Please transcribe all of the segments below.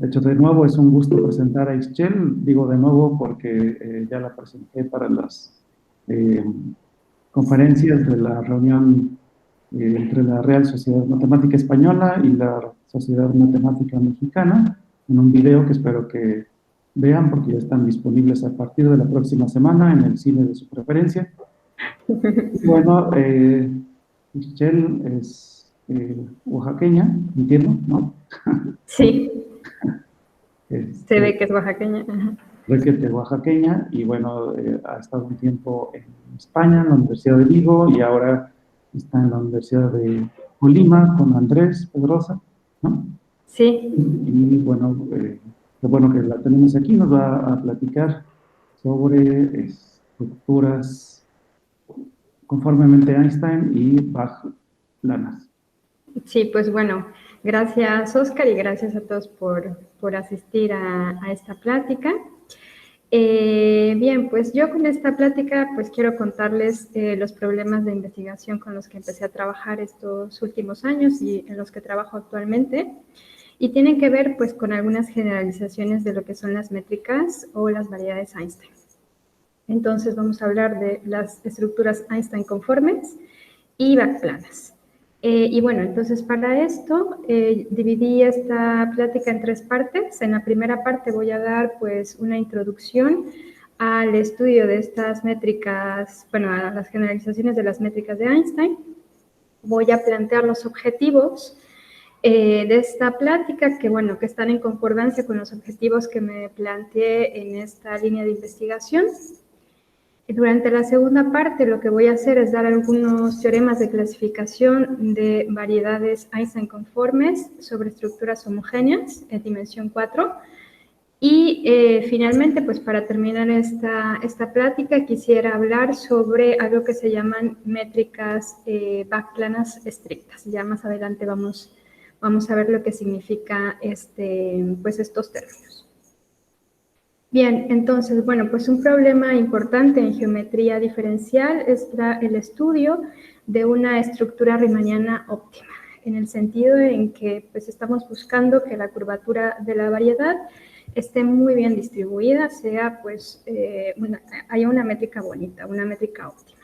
De hecho, de nuevo es un gusto presentar a Ixchel. Digo de nuevo porque ya la presenté para las eh, conferencias de la reunión entre la Real Sociedad Matemática Española y la Sociedad Matemática Mexicana, en un video que espero que vean porque ya están disponibles a partir de la próxima semana en el cine de su preferencia. Bueno, Michelle es oaxaqueña, entiendo, ¿no? Sí, se Este, ve que es oaxaqueña. Ajá. requete oaxaqueña y bueno, ha estado un tiempo en España, en la Universidad de Vigo y ahora está en la Universidad de Colima con Andrés Pedrosa, ¿no? Sí, Y bueno, qué bueno que la tenemos aquí, nos va a platicar sobre estructuras conformemente a Einstein y Bach planas. sí, pues bueno, gracias Oscar y gracias a todos por asistir a esta plática. Bien, pues yo con esta plática pues quiero contarles los problemas de investigación con los que empecé a trabajar estos últimos años y en los que trabajo actualmente. Y tienen que ver pues con algunas generalizaciones de lo que son las métricas o las variedades Einstein. Entonces vamos a hablar de las estructuras Einstein conformes y backplanas. Y bueno, entonces para esto dividí esta plática en tres partes. En la primera parte voy a dar pues una introducción al estudio de estas métricas, bueno, a las generalizaciones de las métricas de Einstein. Voy a plantear los objetivos de esta plática, que bueno, que están en concordancia con los objetivos que me planteé en esta línea de investigación. Durante la segunda parte lo que voy a hacer es dar algunos teoremas de clasificación de variedades Einstein conformes sobre estructuras homogéneas en dimensión 4. Y finalmente, pues para terminar esta plática, quisiera hablar sobre algo que se llaman métricas backplanas estrictas. Ya más adelante vamos a ver lo que significa pues estos términos. Bien, entonces, bueno, pues un problema importante en geometría diferencial es el estudio de una estructura riemanniana óptima, en el sentido en que pues estamos buscando que la curvatura de la variedad esté muy bien distribuida, sea pues, haya una métrica bonita, una métrica óptima.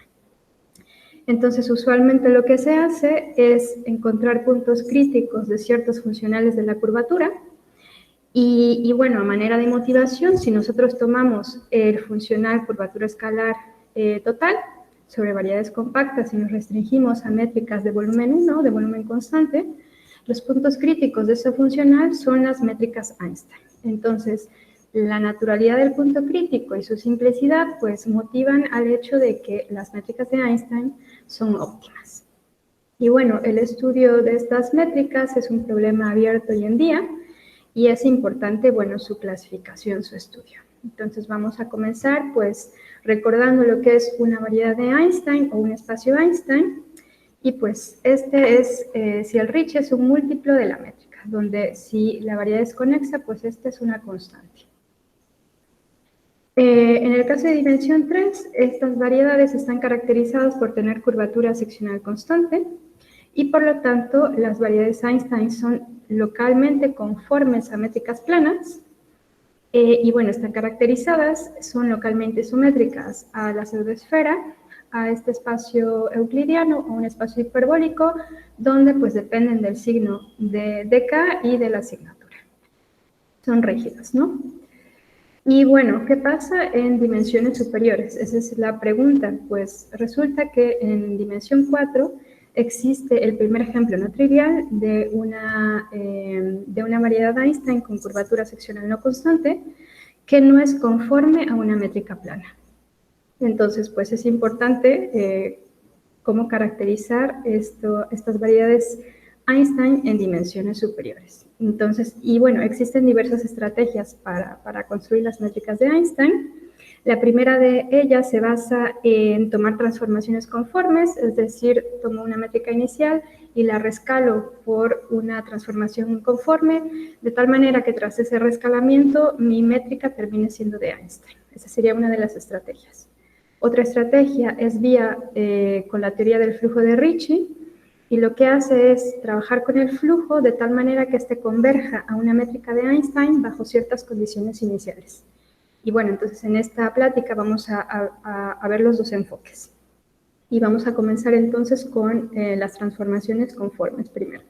Entonces, usualmente lo que se hace es encontrar puntos críticos de ciertos funcionales de la curvatura. Y bueno, a manera de motivación, si nosotros tomamos el funcional curvatura escalar total sobre variedades compactas y nos restringimos a métricas de volumen 1, de volumen constante, los puntos críticos de ese funcional son las métricas Einstein. Entonces, la naturalidad del punto crítico y su simplicidad pues motivan al hecho de que las métricas de Einstein son óptimas. Y bueno, el estudio de estas métricas es un problema abierto hoy en día, y es importante, bueno, su clasificación, su estudio. Entonces vamos a comenzar, pues, recordando lo que es una variedad de Einstein o un espacio Einstein, y pues este es, si el Ricci es un múltiplo de la métrica, donde si la variedad es conexa, pues esta es una constante. En el caso de dimensión 3, estas variedades están caracterizadas por tener curvatura seccional constante, y por lo tanto las variedades Einstein son localmente conformes a métricas planas y bueno, están caracterizadas, son localmente simétricas a la pseudoesfera, a este espacio euclidiano o un espacio hiperbólico donde pues dependen del signo de K y de la asignatura. Son rígidas, ¿no? Y bueno, ¿qué pasa en dimensiones superiores? Esa es la pregunta. Pues resulta que en dimensión 4 existe el primer ejemplo no trivial de una variedad Einstein con curvatura seccional no constante que no es conforme a una métrica plana. Entonces, pues es importante cómo caracterizar estas variedades Einstein en dimensiones superiores. Entonces, y bueno, existen diversas estrategias para construir las métricas de Einstein. La primera de ellas se basa en tomar transformaciones conformes, es decir, tomo una métrica inicial y la rescalo por una transformación conforme, de tal manera que tras ese rescalamiento mi métrica termine siendo de Einstein. Esa sería una de las estrategias. Otra estrategia es vía con la teoría del flujo de Ricci, y lo que hace es trabajar con el flujo de tal manera que éste converja a una métrica de Einstein bajo ciertas condiciones iniciales. Y bueno, entonces en esta plática vamos a ver los dos enfoques. Y vamos a comenzar entonces con las transformaciones conformes primero.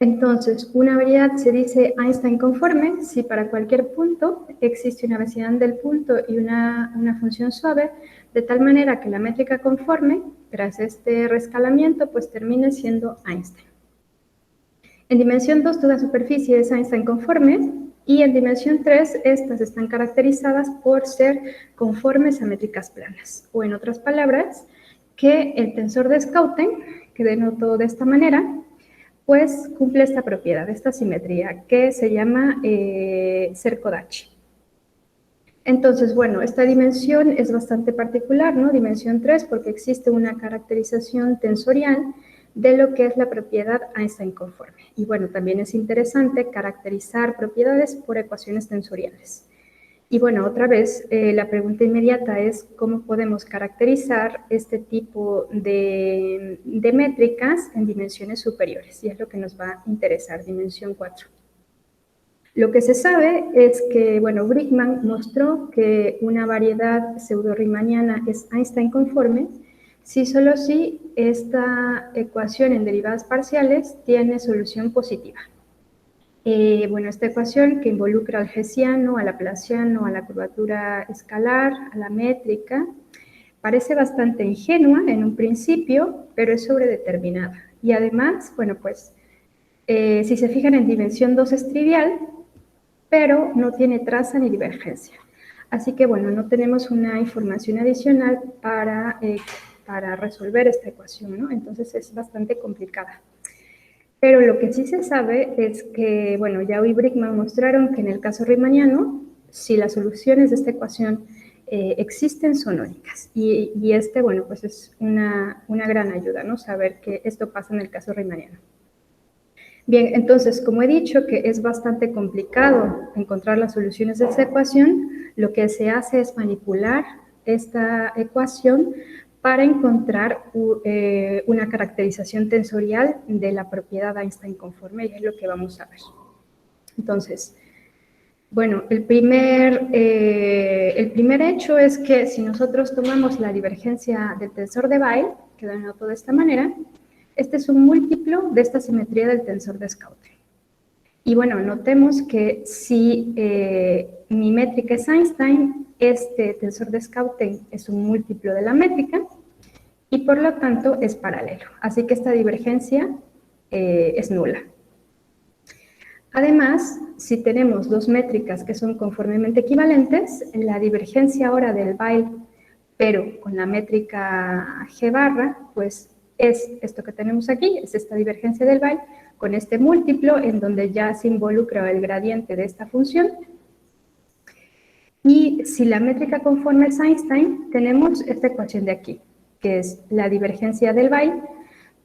Entonces, una variedad se dice Einstein conforme si para cualquier punto existe una vecindad del punto y una función suave, de tal manera que la métrica conforme, tras este rescalamiento, pues termine siendo Einstein. En dimensión 2, toda superficie es Einstein conforme, y en dimensión 3, estas están caracterizadas por ser conformes a métricas planas, o en otras palabras, que el tensor de Schouten, que denoto de esta manera, pues cumple esta propiedad, esta simetría, que se llama Cercodachi. Entonces, bueno, esta dimensión es bastante particular, ¿no? Dimensión 3, porque existe una caracterización tensorial de lo que es la propiedad Einstein conforme. Y bueno, también es interesante caracterizar propiedades por ecuaciones tensoriales. Y bueno, otra vez, la pregunta inmediata es cómo podemos caracterizar este tipo de métricas en dimensiones superiores, y es lo que nos va a interesar, dimensión 4. Lo que se sabe es que, bueno, Brickman mostró que una variedad pseudo-riemanniana es Einstein conforme si solo si esta ecuación en derivadas parciales tiene solución positiva. Bueno, esta ecuación que involucra al hessiano, al laplaciano, a la curvatura escalar, a la métrica, parece bastante ingenua en un principio, pero es sobredeterminada. Y además, bueno, pues, si se fijan en dimensión 2 es trivial, pero no tiene traza ni divergencia. Así que, bueno, no tenemos una información adicional para resolver esta ecuación, ¿no? Entonces es bastante complicada. Pero lo que sí se sabe es que, bueno, Yau y Brickman mostraron que en el caso riemanniano, si las soluciones de esta ecuación existen, son únicas. Y este, bueno, pues es una gran ayuda, ¿no? Saber que esto pasa en el caso riemanniano. Bien, entonces, como he dicho que es bastante complicado encontrar las soluciones de esta ecuación, lo que se hace es manipular esta ecuación para encontrar una caracterización tensorial de la propiedad Einstein conforme, y es lo que vamos a ver. Entonces, bueno, el primer hecho es que si nosotros tomamos la divergencia del tensor de Weyl, que lo denoto de esta manera, este es un múltiplo de esta simetría del tensor de Schouten. Y bueno, notemos que si mi métrica es Einstein, este tensor de Schouten es un múltiplo de la métrica y por lo tanto es paralelo. Así que esta divergencia es nula. Además, si tenemos dos métricas que son conformemente equivalentes, la divergencia ahora del Weyl, pero con la métrica G barra, pues es esto que tenemos aquí, es esta divergencia del Weyl con este múltiplo en donde ya se involucra el gradiente de esta función. Y si la métrica conforme es Einstein, tenemos esta ecuación de aquí, que es la divergencia del Weyl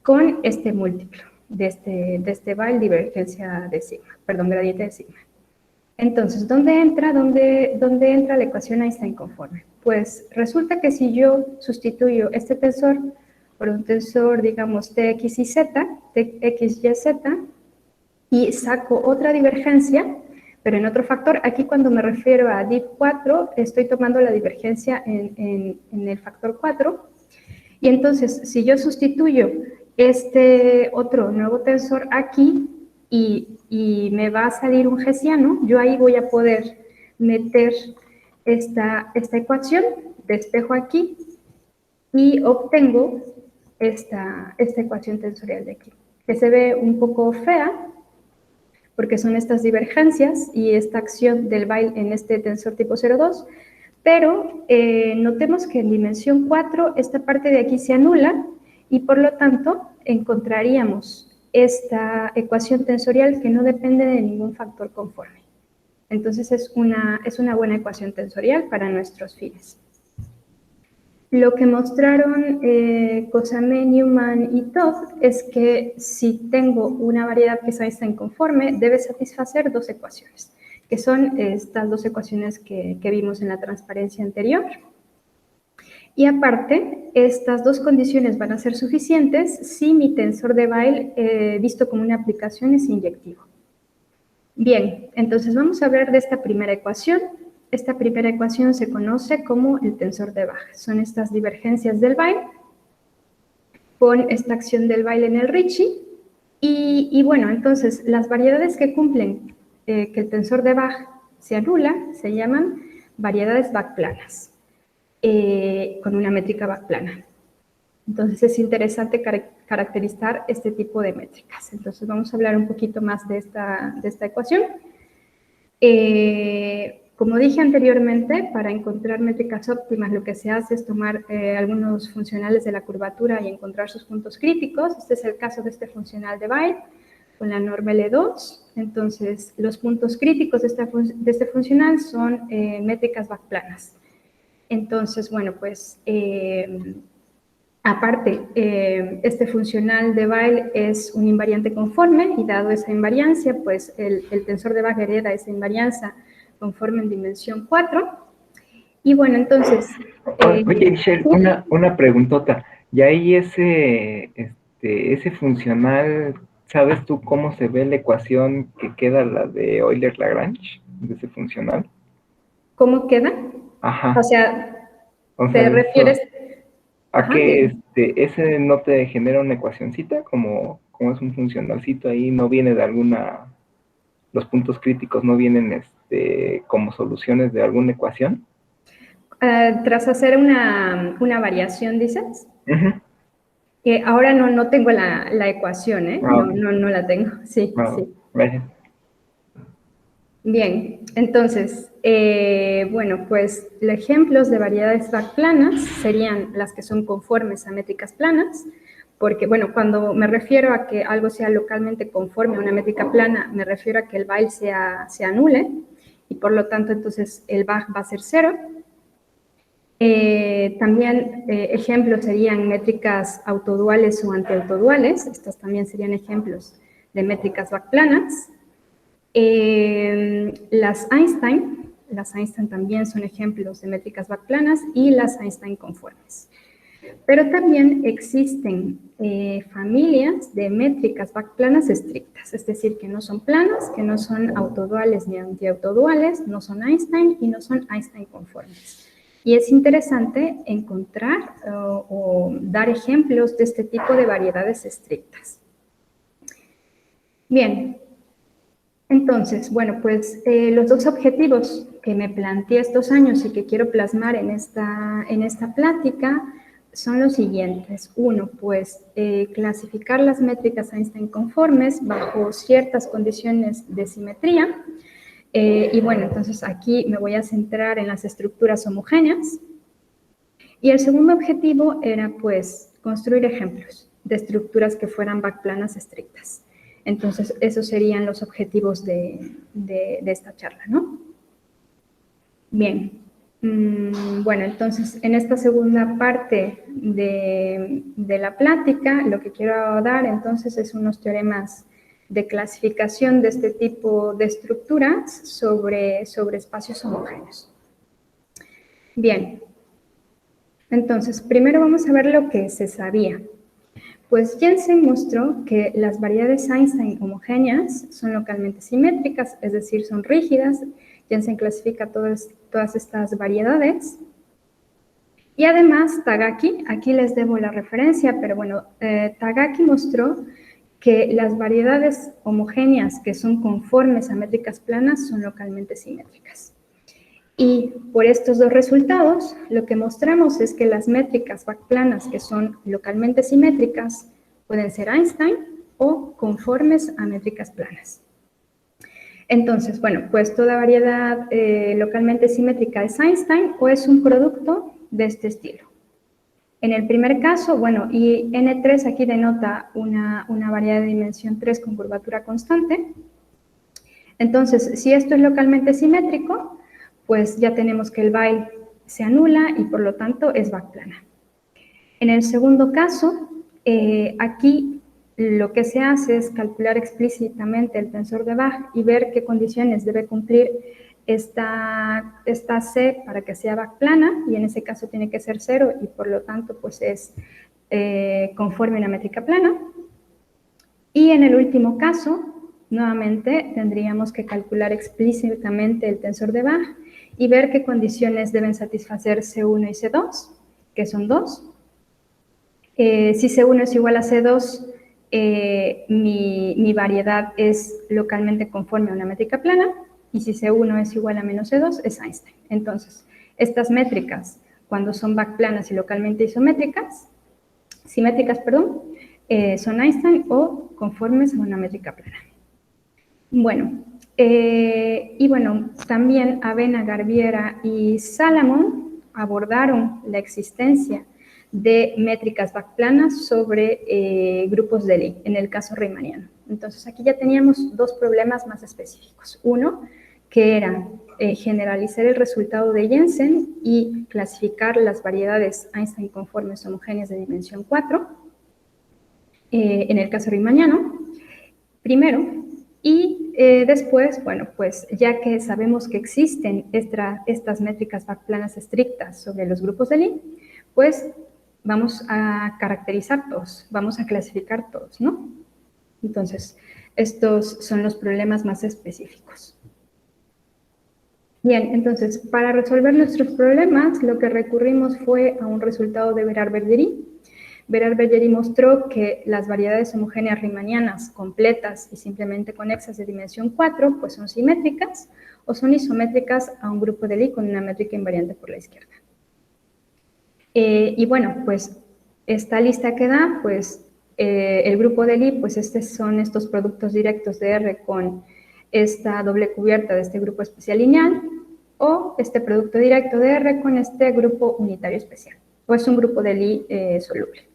con este múltiplo de este Weyl, divergencia de sigma, perdón, gradiente de sigma. Entonces, ¿dónde entra la ecuación Einstein conforme? Pues resulta que si yo sustituyo este tensor por un tensor, digamos, Tx y Z, Tx y Z, y saco otra divergencia, pero en otro factor, aquí cuando me refiero a div 4, estoy tomando la divergencia en el factor 4, y entonces, si yo sustituyo este otro nuevo tensor aquí, y me va a salir un hessiano, yo ahí voy a poder meter esta ecuación, despejo aquí y obtengo esta ecuación tensorial de aquí, que se ve un poco fea porque son estas divergencias y esta acción del Weyl en este tensor tipo 0,2, pero notemos que en dimensión 4 esta parte de aquí se anula y por lo tanto encontraríamos esta ecuación tensorial que no depende de ningún factor conforme. Entonces es una buena ecuación tensorial para nuestros fines. Lo que mostraron Cosamé, Newman y Todd es que si tengo una variedad que es Einstein conforme, debe satisfacer dos ecuaciones, que son estas dos ecuaciones que vimos en la transparencia anterior. Y aparte, estas dos condiciones van a ser suficientes si mi tensor de Weyl, visto como una aplicación, es inyectivo. Bien, entonces vamos a hablar de esta primera ecuación. Esta primera ecuación se conoce como el tensor de Bach. Son estas divergencias del Weyl con esta acción del Weyl en el Ricci. Y bueno, entonces las variedades que cumplen que el tensor de Bach se anula se llaman variedades Bach-planas, con una métrica Bach-plana. Entonces es interesante caracterizar este tipo de métricas. Entonces vamos a hablar un poquito más de esta ecuación. Como dije anteriormente, para encontrar métricas óptimas lo que se hace es tomar algunos funcionales de la curvatura y encontrar sus puntos críticos. Este es el caso de este funcional de Weyl con la norma L2. Entonces, los puntos críticos de este funcional son métricas Bach-planas. Entonces, bueno, pues aparte, este funcional de Weyl es un invariante conforme y dado esa invariancia, pues el tensor de Bach hereda esa invarianza conforme en dimensión 4. Y bueno, entonces... Oye, Michelle, una preguntota. Y ahí ese funcional, ¿sabes tú cómo se ve la ecuación que queda, la de Euler-Lagrange, de ese funcional? ¿Cómo queda? Ajá. O sea, O ¿te sea, refieres...? ¿a Ajá, que ese no te genera una ecuacioncita? Como es un funcionalcito ahí, no viene de alguna, los puntos críticos no vienen como soluciones de alguna ecuación. tras hacer una variación, dices. Uh-huh. Ahora no tengo la ecuación, ¿eh? Okay. No la tengo, sí, sí. Gracias. Bien, entonces, bueno, pues los ejemplos de variedades Bach-planas serían las que son conformes a métricas planas, porque, bueno, cuando me refiero a que algo sea localmente conforme a una métrica plana, me refiero a que el Weyl se anule, y por lo tanto, entonces, el Bach va a ser 0. También ejemplos serían métricas autoduales o antiautoduales. Estos también serían ejemplos de métricas Bach-planas. Las Einstein también son ejemplos de métricas Bach-planas y las Einstein conformes. Pero también existen familias de métricas Bach-planas estrictas, es decir, que no son planas, que no son autoduales ni antiautoduales, no son Einstein y no son Einstein conformes. Y es interesante encontrar o dar ejemplos de este tipo de variedades estrictas. Bien, entonces, bueno, pues los dos objetivos que me planteé estos años y que quiero plasmar en esta plática son los siguientes. Uno, pues clasificar las métricas Einstein conformes bajo ciertas condiciones de simetría. Y bueno, entonces aquí me voy a centrar en las estructuras homogéneas. Y el segundo objetivo era, pues, construir ejemplos de estructuras que fueran Bach-planas estrictas. Entonces, esos serían los objetivos de esta charla, ¿no? Bien. Bueno, entonces, en esta segunda parte de la plática, lo que quiero dar, entonces, es unos teoremas de clasificación de este tipo de estructuras sobre espacios homogéneos. Bien. Entonces, primero vamos a ver lo que se sabía. Pues Jensen mostró que las variedades Einstein homogéneas son localmente simétricas, es decir, son rígidas. Jensen clasifica todas estas variedades. Y además, Tagaki, aquí les debo la referencia, pero bueno, Tagaki mostró que las variedades homogéneas que son conformes a métricas planas son localmente simétricas. Y por estos dos resultados, lo que mostramos es que las métricas Bach-planas que son localmente simétricas pueden ser Einstein o conformes a métricas planas. Entonces, bueno, pues toda variedad localmente simétrica es Einstein o es un producto de este estilo. En el primer caso, bueno, y N3 aquí denota una variedad de dimensión 3 con curvatura constante. Entonces, si esto es localmente simétrico, pues ya tenemos que el Weyl se anula y por lo tanto es Bach-plana. En el segundo caso, aquí lo que se hace es calcular explícitamente el tensor de Bach y ver qué condiciones debe cumplir esta C para que sea backplana, y en ese caso tiene que ser 0, y por lo tanto pues es conforme a una métrica plana. Y en el último caso, nuevamente tendríamos que calcular explícitamente el tensor de Bach y ver qué condiciones deben satisfacer C1 y C2, que son 2. Si C1 es igual a C2, mi variedad es localmente conforme a una métrica plana, y si C1 es igual a menos C2, es Einstein. Entonces, estas métricas, cuando son backplanas y localmente simétricas, son Einstein o conformes a una métrica plana. Bueno, también Avena, Garbiera y Salamon abordaron la existencia de métricas backplanas sobre grupos de Lie, en el caso riemanniano. Entonces, aquí ya teníamos dos problemas más específicos. Uno, que era generalizar el resultado de Jensen y clasificar las variedades Einstein conformes homogéneas de dimensión 4, en el caso riemanniano, primero, y después, bueno, pues ya que sabemos que existen estas métricas backplanas estrictas sobre los grupos de Lie, pues vamos a caracterizar todos, vamos a clasificar todos, ¿no? Entonces, estos son los problemas más específicos. Bien, entonces, para resolver nuestros problemas, lo que recurrimos fue a un resultado de Bérard-Bergerie. Bérard-Bergerie mostró que las variedades homogéneas riemannianas completas y simplemente conexas de dimensión 4, pues son simétricas o son isométricas a un grupo de Lie con una métrica invariante por la izquierda. Y bueno, pues esta lista que da, pues el grupo de Lie, pues son estos productos directos de R con esta doble cubierta de este grupo especial lineal, o este producto directo de R con este grupo unitario especial, o es un grupo de Lie soluble.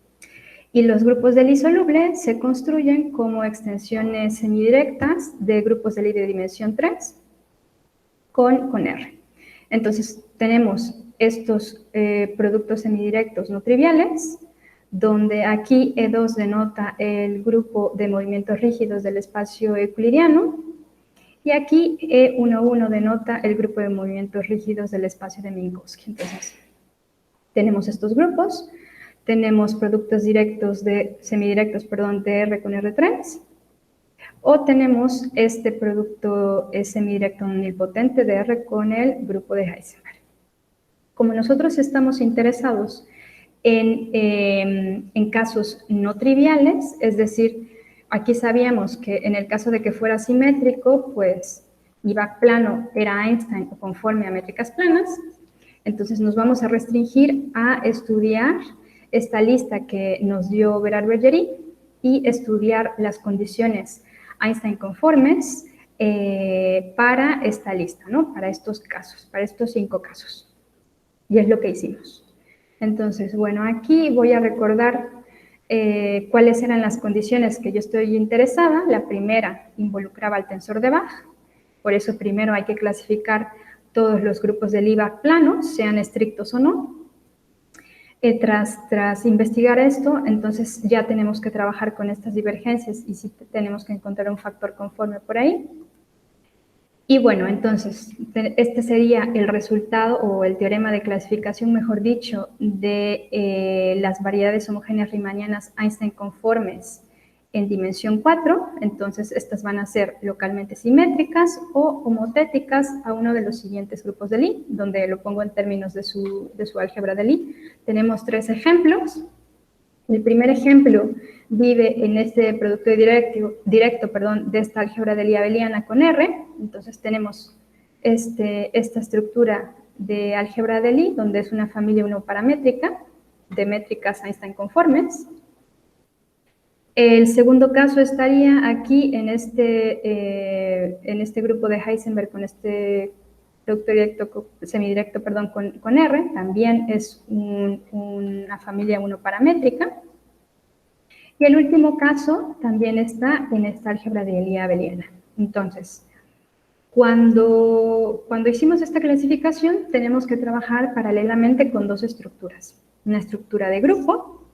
Y los grupos de Lie soluble se construyen como extensiones semidirectas de grupos de Lie de dimensión 3 con R. Entonces, tenemos estos productos semidirectos no triviales, donde aquí E2 denota el grupo de movimientos rígidos del espacio euclidiano, y aquí E11 denota el grupo de movimientos rígidos del espacio de Minkowski. Entonces, tenemos estos grupos, tenemos productos semidirectos de R con R3, o tenemos este producto semidirecto nilpotente de R con el grupo de Heisenberg. Como nosotros estamos interesados en casos no triviales, es decir, aquí sabíamos que en el caso de que fuera simétrico, pues mi backplano era Einstein o conforme a métricas planas, entonces nos vamos a restringir a estudiar esta lista que nos dio Bérard-Bergerie y estudiar las condiciones Einstein conformes para esta lista, ¿no? Para estos casos, para estos 5 casos. Y es lo que hicimos. Entonces, bueno, aquí voy a recordar cuáles eran las condiciones que yo estoy interesada. La primera involucraba el tensor de Bach, por eso primero hay que clasificar todos los grupos de Lie planos, sean estrictos o no. Tras investigar esto, entonces ya tenemos que trabajar con estas divergencias y sí tenemos que encontrar un factor conforme por ahí. Y bueno, entonces, este sería el resultado o el teorema de clasificación, mejor dicho, de las variedades homogéneas riemannianas Einstein conformes en dimensión 4. Entonces, estas van a ser localmente simétricas o homotéticas a uno de los siguientes grupos de Lie, donde lo pongo en términos de su álgebra de Lie. Tenemos 3 ejemplos. El primer ejemplo vive en este producto directo de esta álgebra de Lie abeliana con R. Entonces tenemos esta estructura de álgebra de Lie, donde es una familia unoparamétrica de métricas Einstein conformes. El segundo caso estaría aquí en este grupo de Heisenberg con este producto semidirecto con R, también es una familia unoparamétrica. Y el último caso también está en esta álgebra de Lie abeliana. Entonces, cuando hicimos esta clasificación, tenemos que trabajar paralelamente con 2 estructuras. Una estructura de grupo,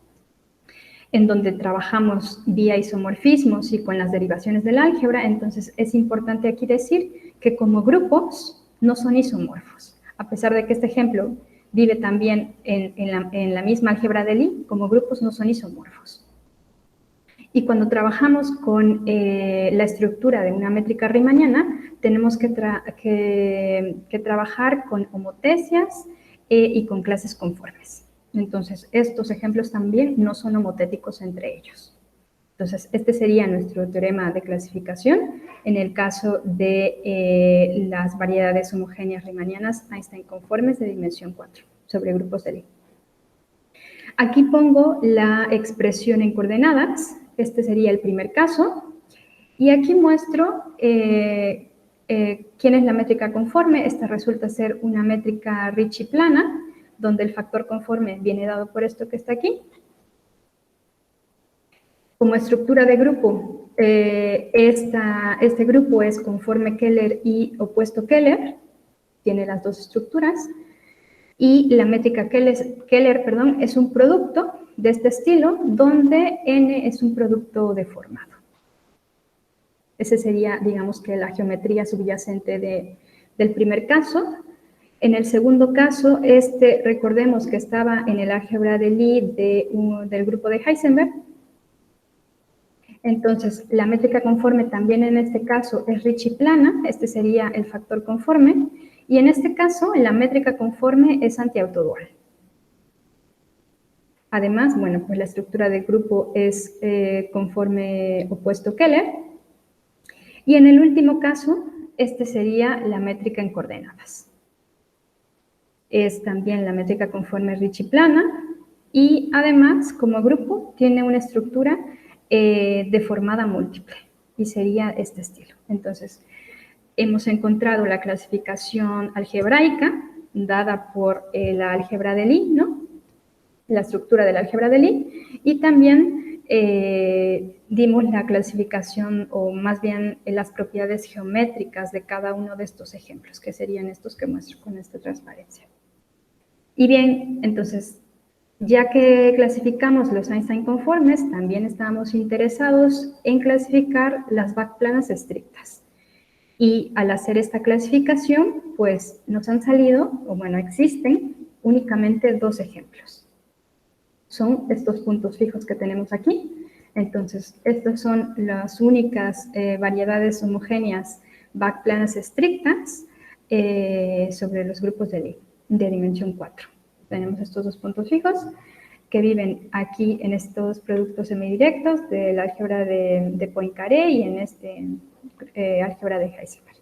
en donde trabajamos vía isomorfismos y con las derivaciones del álgebra. Entonces, es importante aquí decir que como grupos no son isomorfos, a pesar de que este ejemplo vive también en la misma álgebra de Lie, como grupos no son isomorfos. Y cuando trabajamos con la estructura de una métrica riemanniana, tenemos que trabajar con homotecias y con clases conformes. Entonces, estos ejemplos también no son homotéticos entre ellos. Entonces, este sería nuestro teorema de clasificación en el caso de las variedades homogéneas riemannianas Einstein conformes de dimensión 4 sobre grupos de Lie. Aquí pongo la expresión en coordenadas. Este sería el primer caso. Y aquí muestro quién es la métrica conforme. Esta resulta ser una métrica Ricci plana, donde el factor conforme viene dado por esto que está aquí. Como estructura de grupo, este grupo es conforme Keller y opuesto Keller. Tiene las dos estructuras. Y la métrica Keller, es un producto de este estilo, donde N es un producto deformado. Ese sería, digamos, que la geometría subyacente del primer caso. En el segundo caso, recordemos que estaba en el álgebra de Lie del grupo de Heisenberg. Entonces, la métrica conforme también en este caso es Ricci plana, este sería el factor conforme, y en este caso la métrica conforme es antiautodual. Además, bueno, pues la estructura del grupo es conforme opuesto Keller, y en el último caso, este sería la métrica en coordenadas. Es también la métrica conforme Ricci plana, y además, como grupo, tiene una estructura deformada múltiple, y sería este estilo. Entonces, hemos encontrado la clasificación algebraica dada por la álgebra de Lie, ¿no? La estructura de la álgebra de Lie, y también dimos la clasificación, o más bien las propiedades geométricas de cada uno de estos ejemplos, que serían estos que muestro con esta transparencia. Y bien, entonces, ya que clasificamos los Einstein conformes, también estábamos interesados en clasificar las backplanas estrictas. Y al hacer esta clasificación, pues nos han salido, o bueno, existen únicamente dos ejemplos. Son estos puntos fijos que tenemos aquí. Entonces, estas son las únicas variedades homogéneas backplanas estrictas sobre los grupos de Lie, de dimensión 4. Tenemos estos dos puntos fijos que viven aquí en estos productos semidirectos del álgebra de Poincaré y en este álgebra de Heisenberg.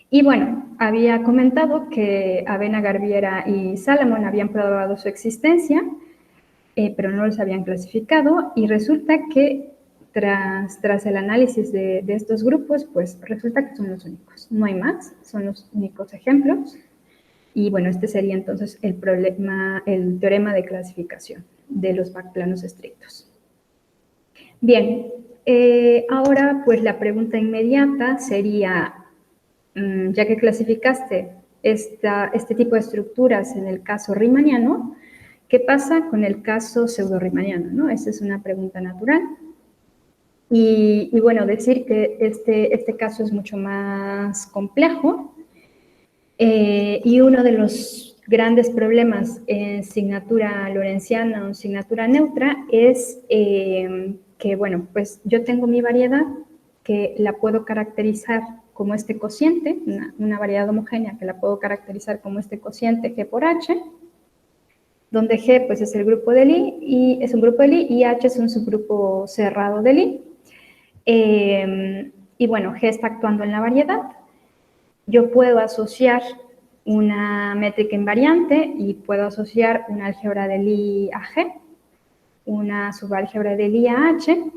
Y bueno, había comentado que Avena, Garbiera y Salomon habían probado su existencia, pero no los habían clasificado, y resulta que tras el análisis de estos grupos, pues resulta que son los únicos. No hay más, son los únicos ejemplos. Y bueno, este sería entonces el teorema de clasificación de los backplanos estrictos. Bien, ahora pues la pregunta inmediata sería, ya que clasificaste este tipo de estructuras en el caso riemanniano, ¿qué pasa con el caso pseudo-riemanniano, ¿no? Esa es una pregunta natural. Y bueno, decir que este caso es mucho más complejo. Y uno de los grandes problemas en signatura lorentziana o signatura neutra es que, bueno, pues yo tengo mi variedad que la puedo caracterizar como este cociente, una variedad homogénea que la puedo caracterizar como este cociente G por H, donde G pues es el grupo de Lie, y es un grupo de Lie, y H es un subgrupo cerrado de Lie. Y bueno, G está actuando en la variedad. Yo puedo asociar una métrica invariante y puedo asociar una álgebra de Lie a G, una subálgebra de Lie a H,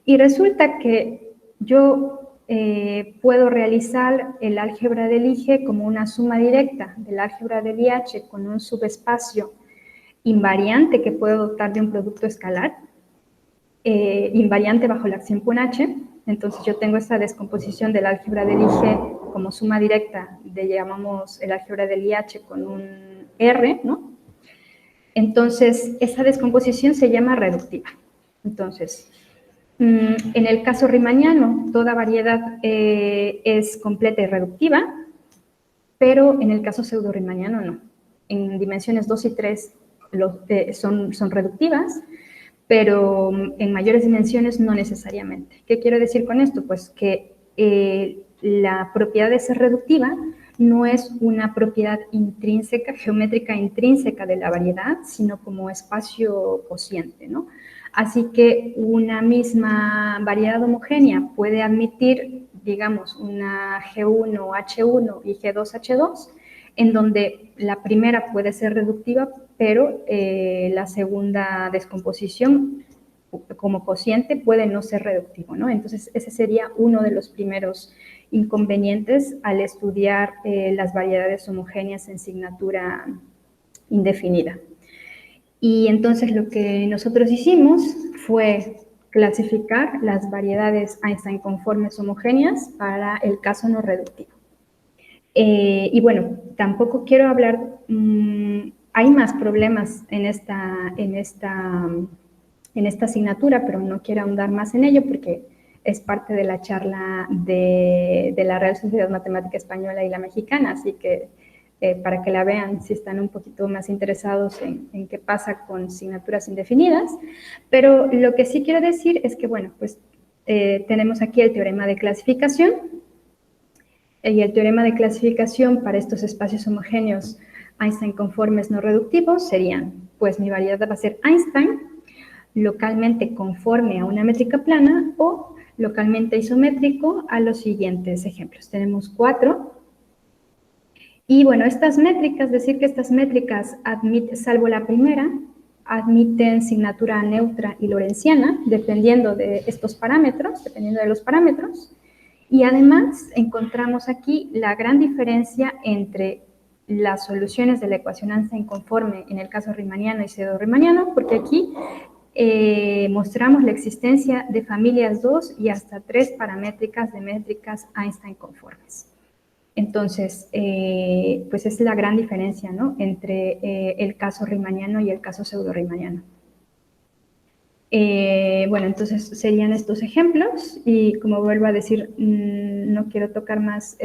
y resulta que yo puedo realizar el álgebra de Lie G como una suma directa del álgebra de Lie H con un subespacio invariante que puedo dotar de un producto escalar, invariante bajo la acción con H. Entonces yo tengo esta descomposición del álgebra de Lie G como suma directa llamamos el álgebra del IH con un R, ¿no? Entonces, esa descomposición se llama reductiva. Entonces, En el caso riemanniano, toda variedad es completa y reductiva, pero en el caso pseudo-riemanniano no. En dimensiones 2 y 3 son reductivas, pero en mayores dimensiones no necesariamente. ¿Qué quiero decir con esto? Pues que la propiedad de ser reductiva no es una propiedad intrínseca, geométrica intrínseca de la variedad, sino como espacio cociente, ¿no? Así que una misma variedad homogénea puede admitir, digamos, una G1 H1 y G2 H2, en donde la primera puede ser reductiva, pero la segunda descomposición como cociente puede no ser reductivo, ¿no? Entonces, ese sería uno de los primeros inconvenientes al estudiar las variedades homogéneas en signatura indefinida. Y entonces lo que nosotros hicimos fue clasificar las variedades Einstein conformes homogéneas para el caso no reductivo. Y bueno, tampoco quiero hablar, hay más problemas en esta asignatura, pero no quiero ahondar más en ello porque es parte de la charla de la Real Sociedad Matemática Española y la Mexicana, así que para que la vean si están un poquito más interesados en qué pasa con asignaturas indefinidas. Pero lo que sí quiero decir es que, bueno, pues tenemos aquí el teorema de clasificación, y el teorema de clasificación para estos espacios homogéneos Einstein conformes no reductivos serían, pues mi variedad va a ser Einstein, localmente conforme a una métrica plana o localmente isométrico a los siguientes ejemplos. Tenemos 4. Y bueno, estas métricas, decir que estas métricas, salvo la primera, admiten signatura neutra y lorentziana, dependiendo de estos parámetros, dependiendo de los parámetros. Y además encontramos aquí la gran diferencia entre las soluciones de la ecuación Einstein conforme en el caso riemanniano y pseudo-riemanniano, porque aquí mostramos la existencia de familias 2 y hasta 3 paramétricas de métricas Einstein conformes. Entonces, pues es la gran diferencia, ¿no?, entre el caso riemanniano y el caso pseudo-riemanniano. Bueno, entonces serían estos ejemplos y como vuelvo a decir, no quiero tocar más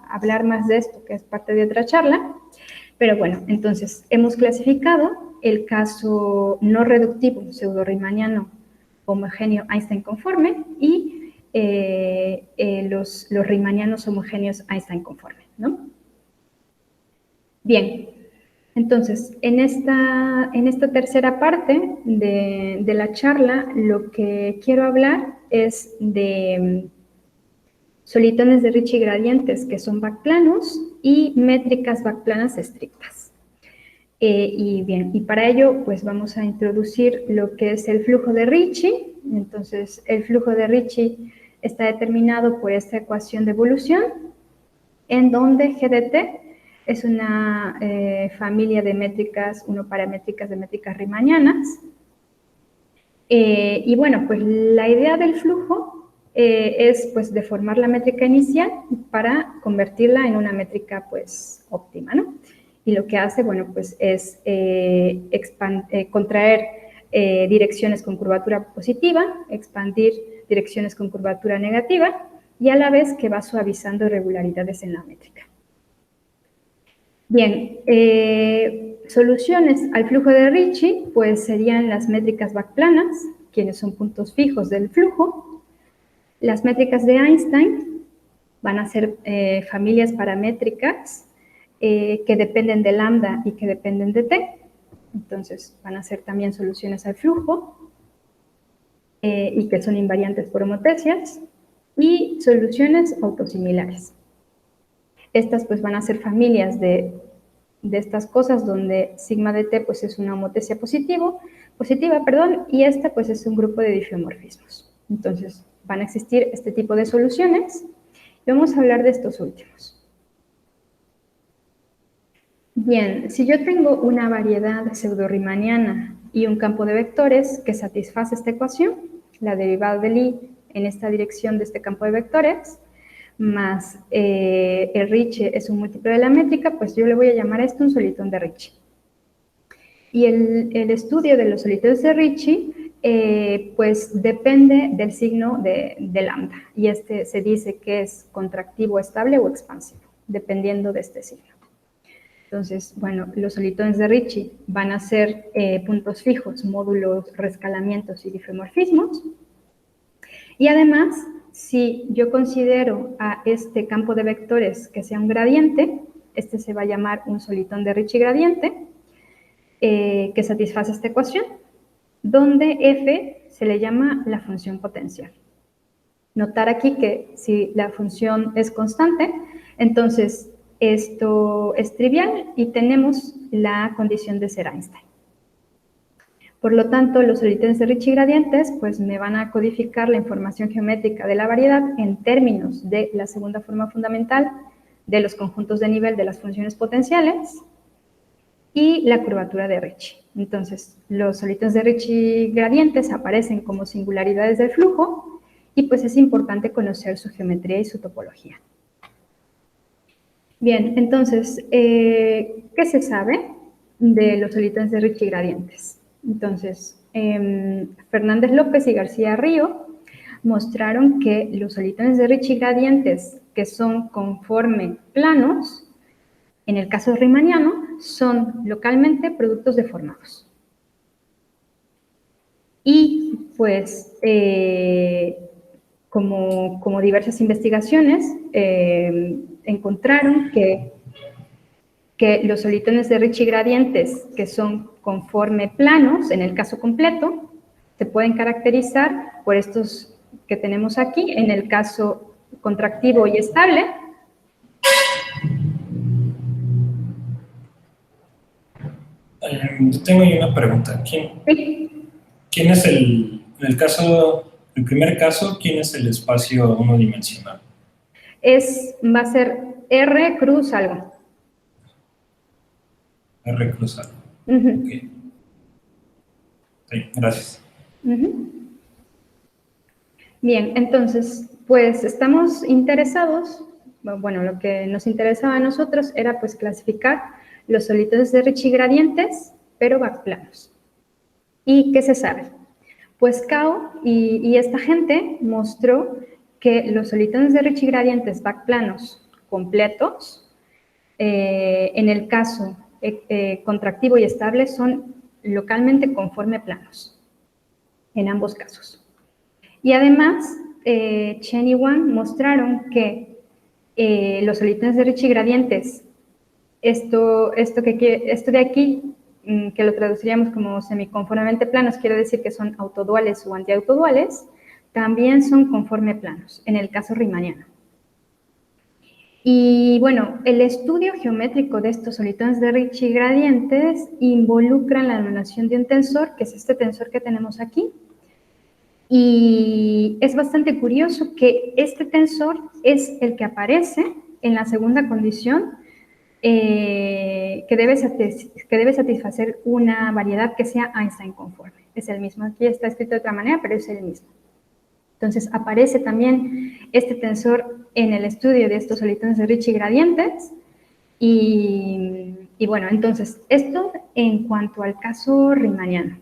hablar más de esto, que es parte de otra charla, pero bueno, entonces hemos clasificado el caso no reductivo pseudo-riemanniano homogéneo Einstein conforme y los riemannianos homogéneos Einstein conforme, ¿no? Bien. Entonces, en esta tercera parte de la charla, lo que quiero hablar es de solitones de Ricci gradientes, que son backplanos, y métricas backplanas estrictas. Y bien, y para ello, pues vamos a introducir lo que es el flujo de Ricci. Entonces, el flujo de Ricci está determinado por esta ecuación de evolución, en donde G de t es una familia de métricas unoparamétricas de métricas riemannianas. Y bueno, pues la idea del flujo es pues deformar la métrica inicial para convertirla en una métrica pues óptima, ¿no? Y lo que hace, bueno, pues es contraer direcciones con curvatura positiva, expandir direcciones con curvatura negativa y a la vez que va suavizando irregularidades en la métrica. Bien, soluciones al flujo de Ricci, pues serían las métricas backplanas, quienes son puntos fijos del flujo. Las métricas de Einstein van a ser familias paramétricas que dependen de lambda y que dependen de t. Entonces, van a ser también soluciones al flujo y que son invariantes por homotecias. Y soluciones autosimilares. Estas pues van a ser familias de estas cosas donde sigma de t pues es una homotecia positiva, y esta pues es un grupo de difeomorfismos. Entonces van a existir este tipo de soluciones y vamos a hablar de estos últimos. Bien, si yo tengo una variedad pseudo-riemanniana y un campo de vectores que satisface esta ecuación, la derivada del i en esta dirección de este campo de vectores, más el Ricci es un múltiplo de la métrica, pues yo le voy a llamar a esto un solitón de Ricci. Y el estudio de los solitones de Ricci pues depende del signo de lambda, y este se dice que es contractivo, estable o expansivo, dependiendo de este signo. Entonces, bueno, los solitones de Ricci van a ser puntos fijos, módulos, rescalamientos y difeomorfismos. Y además, si yo considero a este campo de vectores que sea un gradiente, este se va a llamar un solitón de Ricci gradiente, que satisface esta ecuación, donde f se le llama la función potencial. Notar aquí que si la función es constante, entonces esto es trivial y tenemos la condición de ser Einstein. Por lo tanto, los solitones de Ricci gradientes pues me van a codificar la información geométrica de la variedad en términos de la segunda forma fundamental de los conjuntos de nivel de las funciones potenciales y la curvatura de Ricci. Entonces, los solitones de Ricci gradientes aparecen como singularidades del flujo y pues es importante conocer su geometría y su topología. Bien, entonces, ¿qué se sabe de los solitones de Ricci gradientes? Entonces, Fernández López y García Río mostraron que los solitones de Ricci gradientes que son conforme planos, en el caso riemanniano, son localmente productos deformados. Y pues, como diversas investigaciones, encontraron que los solitones de Ricci gradientes que son conforme planos, en el caso completo, se pueden caracterizar por estos que tenemos aquí, en el caso contractivo y estable. Tengo ahí una pregunta. ¿Quién es en el primer caso, quién es el espacio unidimensional? Va a ser R cruz algo. R cruz algo. Okay. Sí, gracias. Bien, entonces, pues estamos interesados, bueno, lo que nos interesaba a nosotros era pues clasificar los solitones de Ricci gradientes, pero backplanos. ¿Y qué se sabe? Pues Cao y esta gente mostró que los solitones de Ricci gradientes backplanos completos, en el caso contractivo y estable, son localmente conforme planos, en ambos casos. Y además, Chen y Wang mostraron que los solitones de Ricci gradientes, esto de aquí, que lo traduciríamos como semiconformemente planos, quiere decir que son autoduales o antiautoduales, también son conforme planos, en el caso riemanniano. Y bueno, el estudio geométrico de estos solitones de Ricci gradientes involucra la anulación de un tensor, que es este tensor que tenemos aquí. Y es bastante curioso que este tensor es el que aparece en la segunda condición, que debe satisfacer una variedad que sea Einstein conforme. Es el mismo, aquí está escrito de otra manera, pero es el mismo. Entonces aparece también este tensor en el estudio de estos solitones de Ricci gradientes. Y bueno, entonces esto en cuanto al caso riemanniano.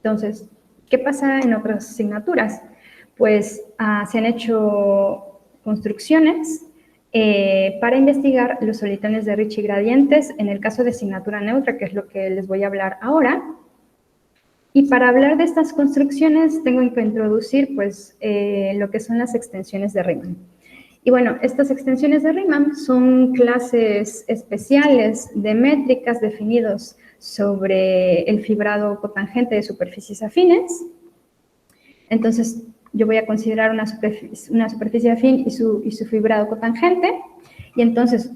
Entonces, ¿qué pasa en otras asignaturas? Pues se han hecho construcciones para investigar los solitones de Ricci gradientes en el caso de asignatura neutra, que es lo que les voy a hablar ahora. Y para hablar de estas construcciones tengo que introducir pues, lo que son las extensiones de Riemann. Y bueno, estas extensiones de Riemann son clases especiales de métricas definidos sobre el fibrado cotangente de superficies afines. Entonces, yo voy a considerar una superficie afín y su fibrado cotangente, y entonces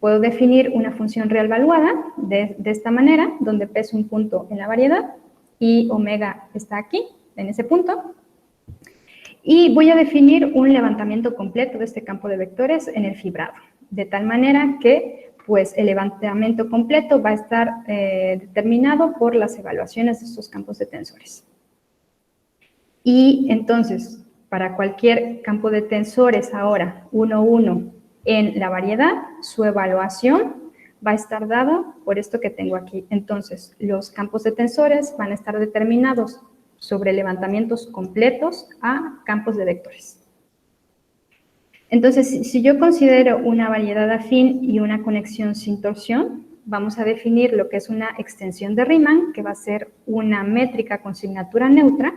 puedo definir una función real valuada de esta manera, donde P es un punto en la variedad y omega está aquí, en ese punto. Y voy a definir un levantamiento completo de este campo de vectores en el fibrado, de tal manera que pues, el levantamiento completo va a estar determinado por las evaluaciones de estos campos de tensores. Y entonces, para cualquier campo de tensores ahora, 1, 1, en la variedad, su evaluación va a estar dada por esto que tengo aquí. Entonces, los campos de tensores van a estar determinados sobre levantamientos completos a campos de vectores. Entonces, si yo considero una variedad afín y una conexión sin torsión, vamos a definir lo que es una extensión de Riemann, que va a ser una métrica con signatura neutra,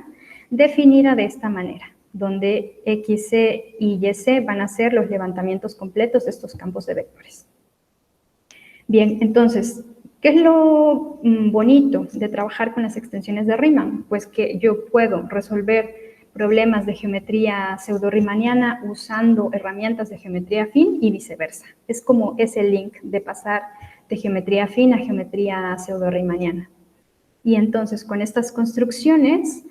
definida de esta manera, donde XC y YC van a ser los levantamientos completos de estos campos de vectores. Bien, entonces, ¿qué es lo bonito de trabajar con las extensiones de Riemann? Pues que yo puedo resolver problemas de geometría pseudo-riemanniana usando herramientas de geometría afín y viceversa. Es como ese link de pasar de geometría afín a geometría pseudo-riemanniana. Y entonces, con estas construcciones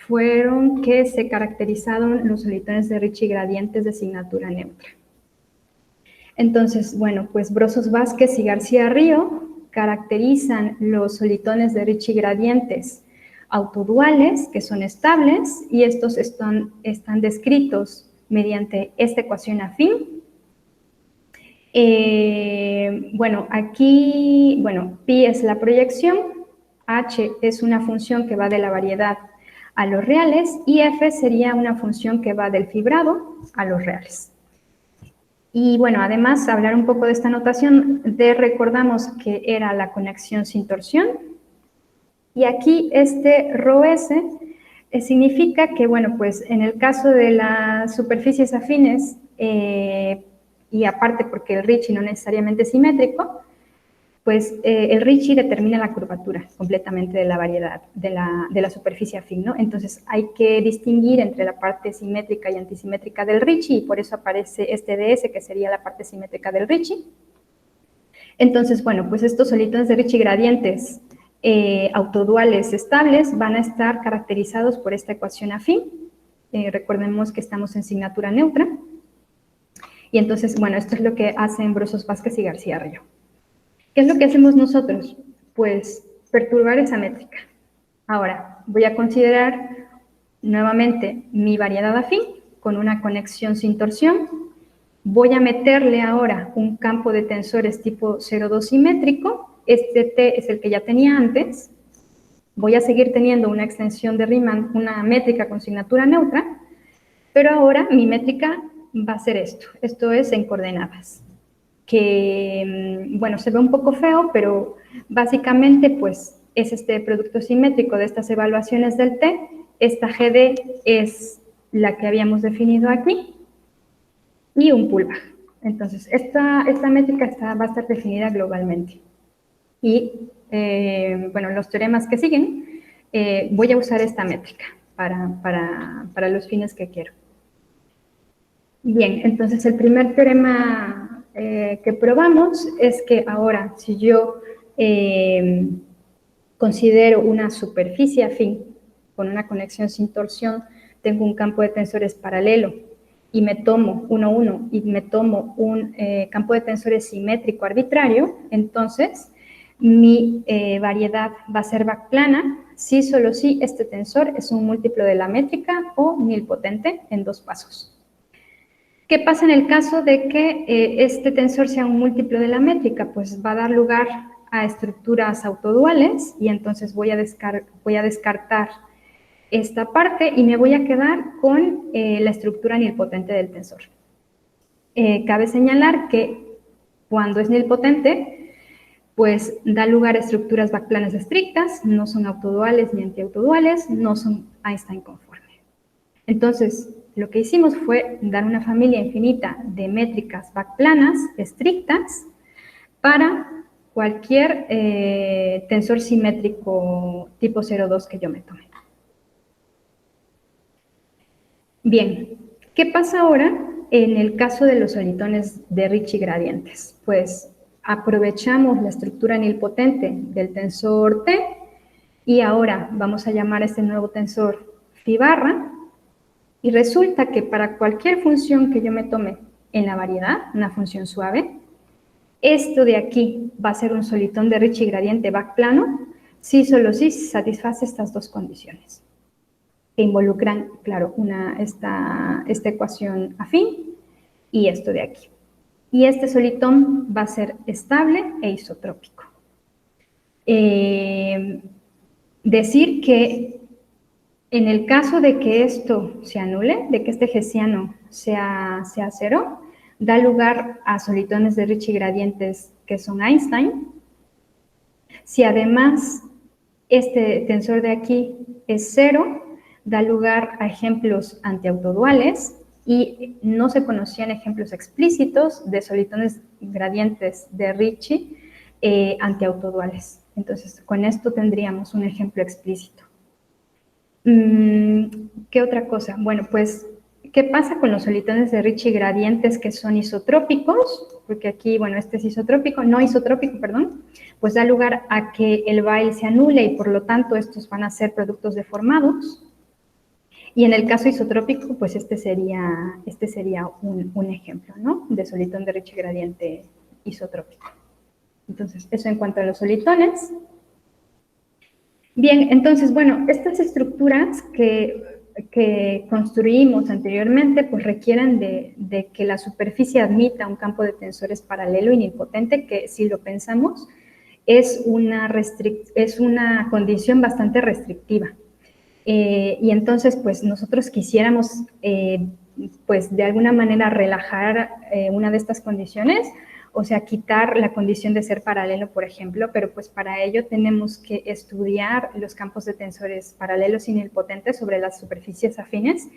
fueron que se caracterizaron los solitones de Ricci gradientes de signatura neutra. Entonces, bueno, pues Brosos Vázquez y García Río caracterizan los solitones de Ricci gradientes autoduales, que son estables, y estos están descritos mediante esta ecuación afín. Bueno, aquí, bueno, pi es la proyección, h es una función que va de la variedad a los reales, y f sería una función que va del fibrado a los reales. Y bueno, además, hablar un poco de esta notación, recordamos que era la conexión sin torsión, y aquí este ρs significa que, bueno, pues en el caso de las superficies afines, y aparte porque el Ricci no necesariamente es simétrico, pues el Ricci determina la curvatura completamente de la variedad, de la superficie afín, ¿no? Entonces hay que distinguir entre la parte simétrica y antisimétrica del Ricci, y por eso aparece este ds, que sería la parte simétrica del Ricci. Entonces, bueno, pues estos solitones de Ricci gradientes autoduales estables van a estar caracterizados por esta ecuación afín. Recordemos que estamos en signatura neutra. Y entonces, bueno, esto es lo que hacen Brosos Vázquez y García Río. ¿Qué es lo que hacemos nosotros? Pues perturbar esa métrica. Ahora, voy a considerar nuevamente mi variedad afín con una conexión sin torsión. Voy a meterle ahora un campo de tensores tipo 0,2 simétrico. Este T es el que ya tenía antes. Voy a seguir teniendo una extensión de Riemann, una métrica con signatura neutra, pero ahora mi métrica va a ser esto. Esto es en coordenadas, que, bueno, se ve un poco feo, pero básicamente, pues, es este producto simétrico de estas evaluaciones del T. Esta GD es la que habíamos definido aquí, y un pullback. Entonces, esta métrica va a estar definida globalmente. Y, bueno, los teoremas que siguen, voy a usar esta métrica para los fines que quiero. Bien, entonces el primer teorema que probamos es que ahora, si yo considero una superficie afín con una conexión sin torsión, tengo un campo de tensores paralelo, y me tomo 1, 1, y me tomo un campo de tensores simétrico arbitrario, entonces mi variedad va a ser backplana si solo si este tensor es un múltiplo de la métrica o nilpotente en 2 pasos. ¿Qué pasa en el caso de que este tensor sea un múltiplo de la métrica? Pues va a dar lugar a estructuras autoduales, y entonces voy a descartar esta parte y me voy a quedar con la estructura nilpotente del tensor. Cabe señalar que cuando es nilpotente, pues da lugar a estructuras backplanas estrictas, no son autoduales ni antiautoduales, no son Einstein conforme. Entonces, lo que hicimos fue dar una familia infinita de métricas backplanas estrictas para cualquier tensor simétrico tipo 0,2 que yo me tome. Bien, ¿qué pasa ahora en el caso de los solitones de Ricci gradientes? Pues aprovechamos la estructura nilpotente del tensor T, y ahora vamos a llamar a este nuevo tensor phi barra, y resulta que para cualquier función que yo me tome en la variedad, una función suave, esto de aquí va a ser un solitón de Ricci gradiente backplano, si solo si satisface estas dos condiciones, que involucran, claro, esta ecuación afín y esto de aquí. Y este solitón va a ser estable e isotrópico. Decir que En el caso de que esto se anule, de que este hessiano sea cero, da lugar a solitones de Ricci gradientes que son Einstein. Si además este tensor de aquí es cero, da lugar a ejemplos antiautoduales y no se conocían ejemplos explícitos de solitones gradientes de Ricci antiautoduales. Entonces, con esto tendríamos un ejemplo explícito. ¿Qué otra cosa? Bueno, pues, ¿qué pasa con los solitones de Ricci gradientes que son isotrópicos? Porque aquí, bueno, este es isotrópico, no isotrópico, perdón, pues da lugar a que el Weyl se anule y por lo tanto estos van a ser productos deformados. Y en el caso isotrópico, pues este sería un ejemplo, ¿no? De solitón de Ricci gradiente isotrópico. Entonces, eso en cuanto a los solitones. Bien, entonces, bueno, estas estructuras que construimos anteriormente, pues requieren de que la superficie admita un campo de tensores paralelo y nilpotente, que si lo pensamos, es una condición bastante restrictiva. Y entonces, pues nosotros quisiéramos, pues de alguna manera relajar una de estas condiciones, o sea, quitar la condición de ser paralelo, por ejemplo, pero pues para ello tenemos que estudiar los campos de tensores paralelos y nilpotentes sobre las superficies afines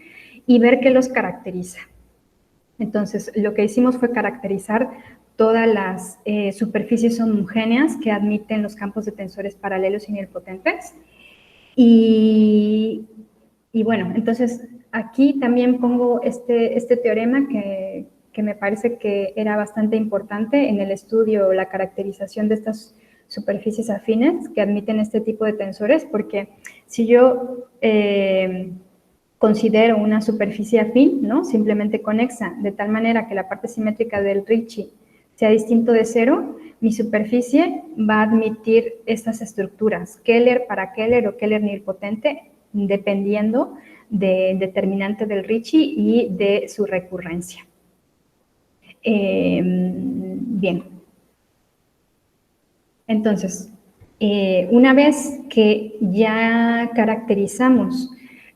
y ver qué los caracteriza. Entonces, lo que hicimos fue caracterizar todas las superficies homogéneas que admiten los campos de tensores paralelos y nilpotentes. Y bueno, entonces aquí también pongo este teorema que me parece que era bastante importante en el estudio, la caracterización de estas superficies afines que admiten este tipo de tensores, porque si yo considero una superficie afín, ¿no? Simplemente conexa, de tal manera que la parte simétrica del Ricci sea distinto de cero, mi superficie va a admitir estas estructuras, Keller para Keller o Keller nilpotente, dependiendo del determinante del Ricci y de su recurrencia. Bien. Entonces, una vez que ya caracterizamos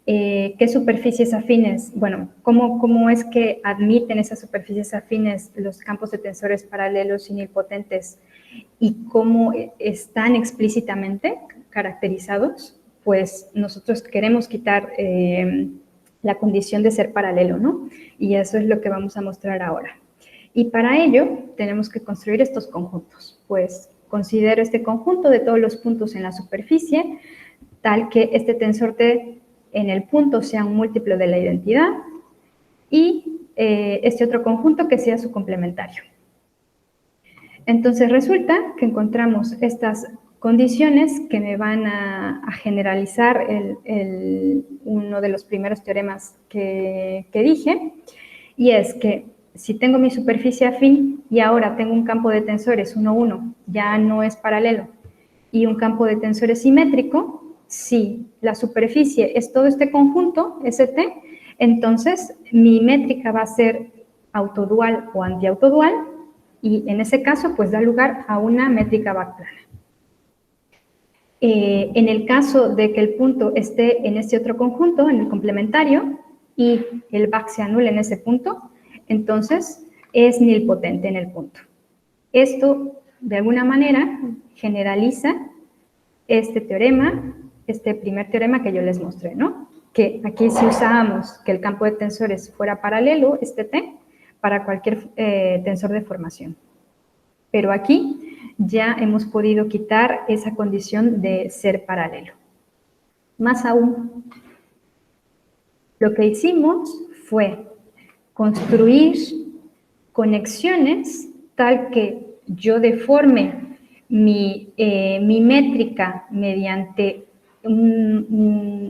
qué superficies afines, bueno, cómo es que admiten esas superficies afines los campos de tensores paralelos y nilpotentes y cómo están explícitamente caracterizados, pues nosotros queremos quitar la condición de ser paralelo, ¿no? Y eso es lo que vamos a mostrar ahora. Y para ello tenemos que construir estos conjuntos. Pues considero este conjunto de todos los puntos en la superficie, tal que este tensor T en el punto sea un múltiplo de la identidad y este otro conjunto que sea su complementario. Entonces resulta que encontramos estas condiciones que me van a generalizar uno de los primeros teoremas que dije, y es que si tengo mi superficie afín y ahora tengo un campo de tensores 1, 1, ya no es paralelo, y un campo de tensores simétrico, si la superficie es todo este conjunto, ST, entonces mi métrica va a ser autodual o antiautodual, y en ese caso, pues da lugar a una métrica backplana. En el caso de que el punto esté en este otro conjunto, en el complementario, y el back se anule en ese punto, entonces es nilpotente en el punto. Esto, de alguna manera, generaliza este teorema, este primer teorema que yo les mostré, ¿no? Que aquí si usábamos que el campo de tensores fuera paralelo, este T, para cualquier tensor de formación. Pero aquí ya hemos podido quitar esa condición de ser paralelo. Más aún, lo que hicimos fue construir conexiones tal que yo deforme mi métrica mediante un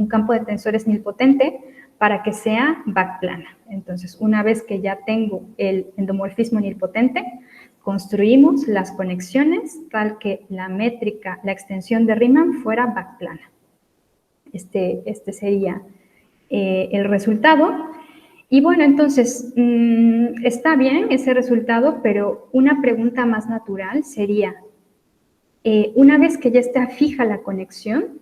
campo de tensores nilpotente para que sea backplana. Entonces, una vez que ya tengo el endomorfismo nilpotente, construimos las conexiones tal que la métrica, la extensión de Riemann fuera backplana. Este sería el resultado. Y bueno, entonces, está bien ese resultado, pero una pregunta más natural sería, una vez que ya está fija la conexión,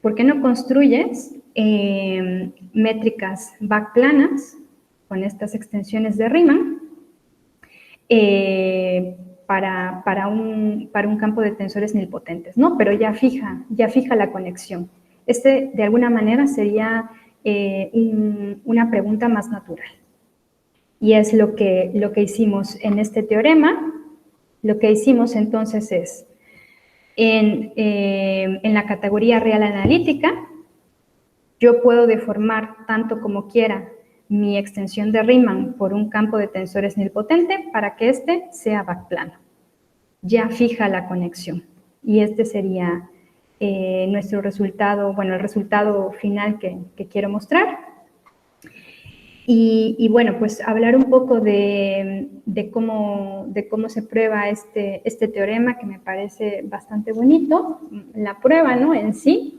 ¿por qué no construyes métricas backplanas con estas extensiones de Riemann para un campo de tensores nilpotentes, ¿no? Pero ya fija la conexión. De alguna manera, sería una pregunta más natural. Y es lo que hicimos en este teorema. Lo que hicimos entonces es, en la categoría real analítica, yo puedo deformar tanto como quiera mi extensión de Riemann por un campo de tensores nilpotente para que este sea backplano. Ya fija la conexión. Y este sería nuestro resultado, bueno, el resultado final que quiero mostrar. Y bueno, pues hablar un poco de cómo se prueba este teorema, que me parece bastante bonito, la prueba, ¿no?, en sí.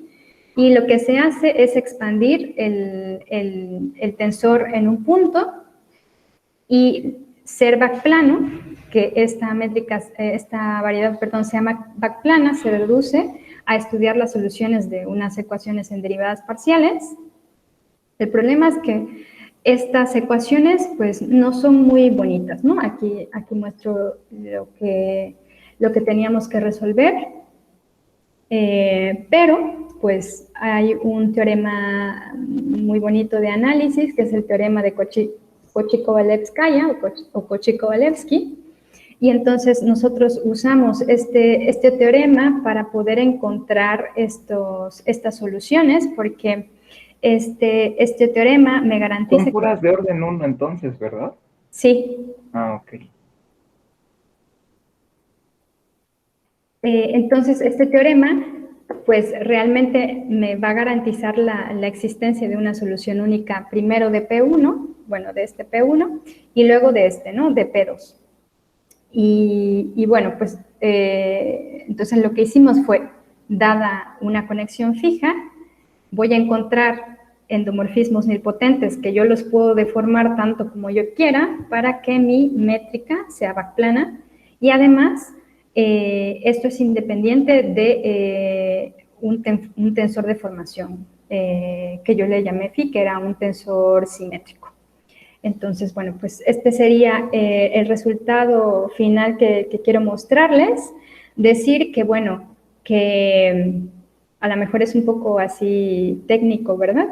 Y lo que se hace es expandir el tensor en un punto y ser backplano, que esta variedad, se llama backplana, se reduce a estudiar las soluciones de unas ecuaciones en derivadas parciales. El problema es que estas ecuaciones, pues, no son muy bonitas, ¿no? Aquí muestro lo que teníamos que resolver, pero, pues, hay un teorema muy bonito de análisis, que es el teorema de Cauchy-Kovalevskaya o Cauchy-Kovalevsky, y entonces nosotros usamos este teorema para poder encontrar estas soluciones, porque este teorema me garantiza... Son puras de orden 1 entonces, ¿verdad? Sí. Ah, ok. Entonces, este teorema, pues, realmente me va a garantizar la existencia de una solución única, primero de P1, bueno, de este P1, y luego de este, ¿no?, de P2. Y bueno, pues, entonces lo que hicimos fue, dada una conexión fija, voy a encontrar endomorfismos nilpotentes que yo los puedo deformar tanto como yo quiera para que mi métrica sea backplana, y además esto es independiente de un tensor de formación que yo le llamé phi, que era un tensor simétrico. Entonces, bueno, pues este sería el resultado final que quiero mostrarles. Decir que, bueno, que a lo mejor es un poco así técnico, ¿verdad?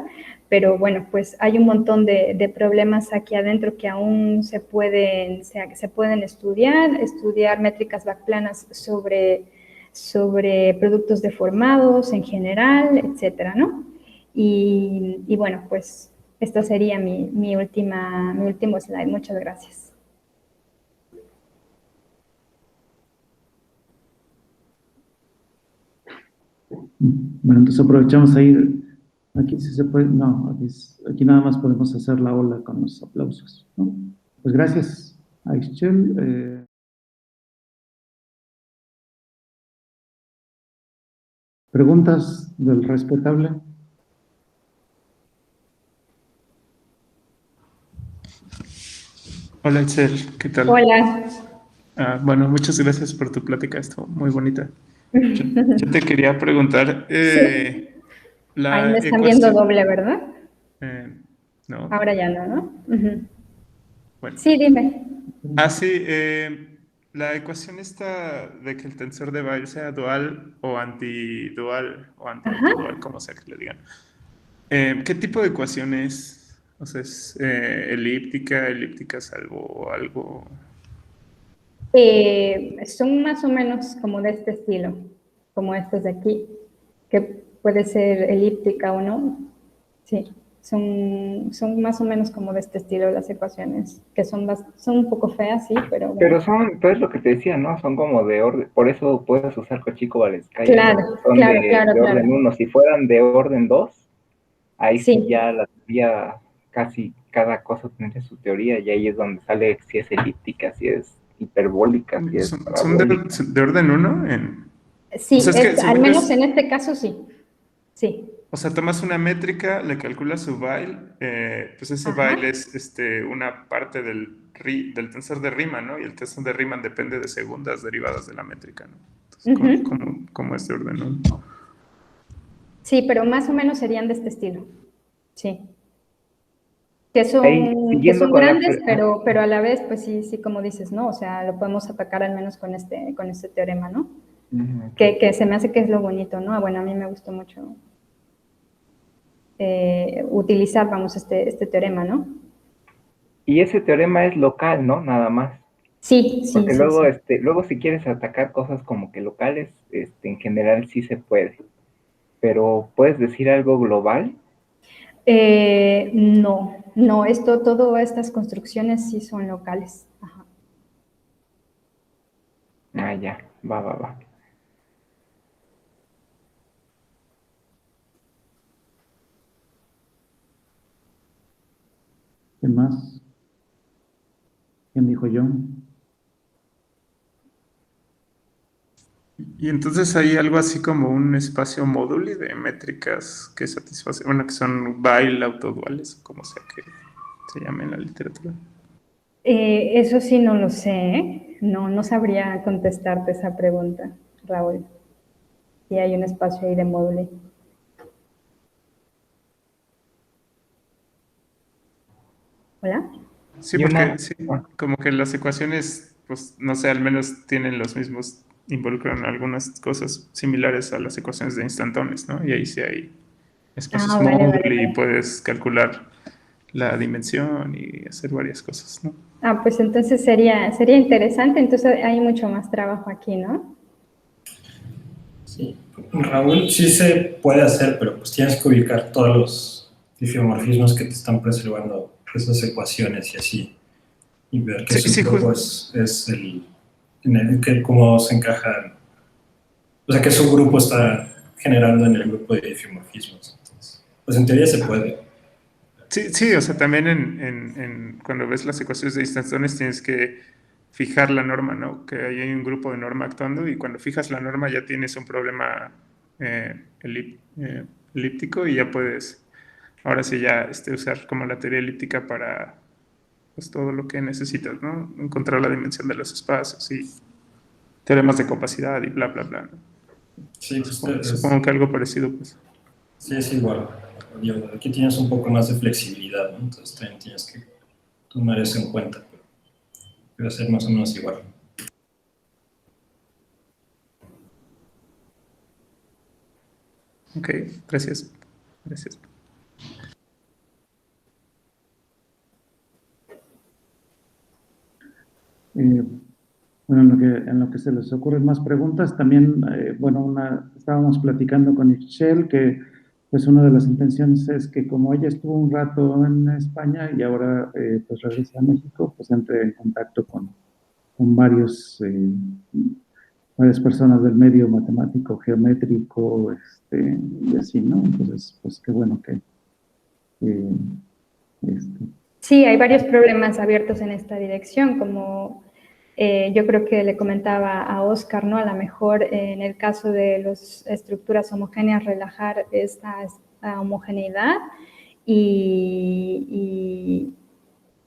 Pero bueno, pues hay un montón de problemas aquí adentro que aún se pueden estudiar métricas backplanas sobre productos deformados en general, etcétera, ¿no? Y bueno, pues esta sería mi último slide. Muchas gracias. Bueno, entonces aprovechamos ahí. Aquí sí se puede, no, aquí nada más podemos hacer la ola con los aplausos, ¿no? Pues gracias a Ixchel. ¿Preguntas del respetable? Hola, Itzel, ¿qué tal? Hola. Bueno, muchas gracias por tu plática, estuvo muy bonita. Yo te quería preguntar, Sí. la Ahí me están viendo ecuación... doble, ¿verdad? No, Ahora ya no, ¿no? bueno. Sí, dime. Sí, la ecuación esta de que el tensor de Weyl sea dual o antidual o anti-autodual, como sea que le digan. ¿Qué tipo de ecuación es? O sea, ¿es elíptica salvo algo? Son más o menos como de este estilo, como estos de aquí, que puede ser elíptica o no. Sí, son más o menos como de este estilo las ecuaciones, que son un poco feas, sí, pero bueno. Pero es lo que te decía, ¿no? Son como de orden, por eso puedes usar Cauchy-Kovalevskaya, Claro, ¿no? Son claro, de orden 1. Si fueran de orden 2, ahí sí Sí, ya la teoría, casi cada cosa tendría su teoría, y ahí es donde sale si es elíptica, si es hiperbólica, si es ¿Son parabólica. de orden 1? O sí, sea, es que al según yo menos en este caso sí. Sí, o sea, tomas una métrica, le calculas su Weyl, pues ese Weyl ajá. es una parte del tensor de Riemann, ¿no? Y el tensor de Riemann depende de segundas derivadas de la métrica, ¿no? Entonces, Ujú. ¿cómo es de orden 1? Sí, pero más o menos serían de este estilo. Sí. Que Ahí, que siguiendo son con grandes, pero a la vez, pues sí, como dices, ¿no? O sea, lo podemos atacar al menos con este teorema, ¿no? Que se me hace que es lo bonito, ¿no? Bueno, a mí me gustó mucho utilizar, vamos, este teorema, ¿no? Y ese teorema es local, ¿no? Nada más. Sí, sí, Porque sí, luego, sí. luego si quieres atacar cosas como que locales, en general sí se puede. Pero ¿puedes decir algo global? No, todas estas construcciones sí son locales. Ajá. Ah, ya, va. ¿Qué más? ¿Quién dijo yo? Y entonces hay algo así como un espacio móduli de métricas que satisface, bueno, que son Weil autoduales, o como sea que se llame en la literatura. Eso sí no lo sé, ¿eh? No sabría contestarte esa pregunta, Raúl. Si hay un espacio ahí de módulo. ¿Hola? Sí, Y porque una, sí, como que las ecuaciones, pues no sé, al menos tienen los mismos, involucran algunas cosas similares a las ecuaciones de instantones, ¿no? Y ahí sí hay espacios móduli y Vale. puedes calcular la dimensión y hacer varias cosas, ¿no? Pues entonces sería interesante, entonces hay mucho más trabajo aquí, ¿no? Sí. Raúl, sí se puede hacer, pero pues tienes que ubicar todos los difeomorfismos que te están preservando esas ecuaciones y así, y ver que Sí, sí, subgrupo es que cómo se encaja, o sea, que subgrupo está generando en el grupo de difeomorfismos. Entonces, pues en teoría se puede. sí, sí, o sea, también cuando ves las ecuaciones de instantones tienes que fijar la norma, ¿no? Que ahí hay un grupo de norma actuando y cuando fijas la norma ya tienes un problema elíptico y ya puedes, ahora sí ya usar como la teoría elíptica para pues, todo lo que necesitas, ¿no? Encontrar la dimensión de los espacios y teoremas de compacidad y bla, bla, bla, ¿no? Sí, pues Supongo que algo parecido, pues. sí, es igual. Aquí tienes un poco más de flexibilidad, ¿no? Entonces también tienes que tomar eso en cuenta, pero debe ser más o menos igual. Ok, gracias. Gracias. Bueno, en lo que se les ocurren más preguntas, también, bueno, estábamos platicando con Ixchel que pues una de las intenciones es que como ella estuvo un rato en España y ahora pues regresa a México, pues entre en contacto con varias personas del medio matemático, geométrico, y así, ¿no? Entonces, pues qué bueno que eh, este, Sí, hay varios problemas abiertos en esta dirección, como yo creo que le comentaba a Oscar, ¿no? A lo mejor en el caso de las estructuras homogéneas, relajar esta homogeneidad y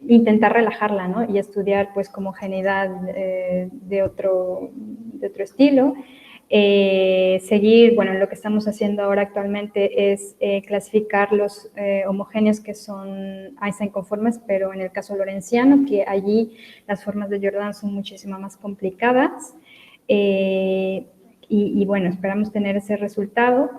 intentar relajarla, ¿no? Y estudiar pues como homogeneidad de otro estilo. Seguir, bueno, lo que estamos haciendo ahora actualmente es clasificar los homogéneos que son Einstein conformes, pero en el caso lorentziano, que allí las formas de Jordan son muchísimo más complicadas. Y bueno, esperamos tener ese resultado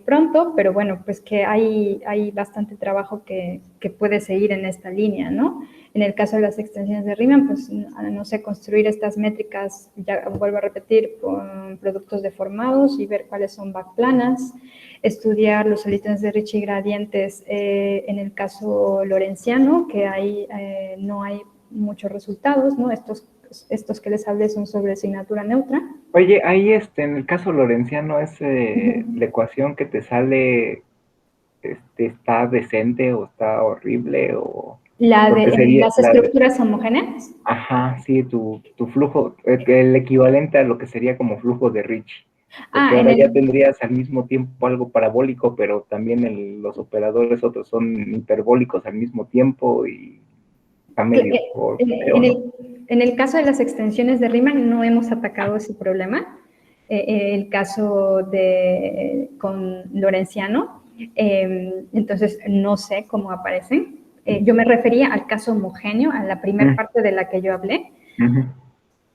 pronto, pero bueno, pues que hay bastante trabajo que puede seguir en esta línea, ¿no? En el caso de las extensiones de Riemann, pues no sé, construir estas métricas, ya vuelvo a repetir, con productos deformados y ver cuáles son backplanas, estudiar los soluciones de Ricci gradientes en el caso lorentziano, que ahí no hay muchos resultados, ¿no? Estos que les hablé son sobre asignatura neutra. oye, ahí en el caso lorentziano es la ecuación que te sale, está decente o está horrible o porque sería Las estructuras homogéneas. ajá, sí, tu flujo, el equivalente a lo que sería como flujo de Ricci, porque En ahora ya el, tendrías al mismo tiempo algo parabólico, pero también los operadores otros son hiperbólicos al mismo tiempo y está medio feo, ¿no? en el caso de las extensiones de Riemann no hemos atacado ese problema. el caso con Lorentziano, entonces no sé cómo aparecen. Yo me refería al caso homogéneo, a la primera parte de la que yo hablé,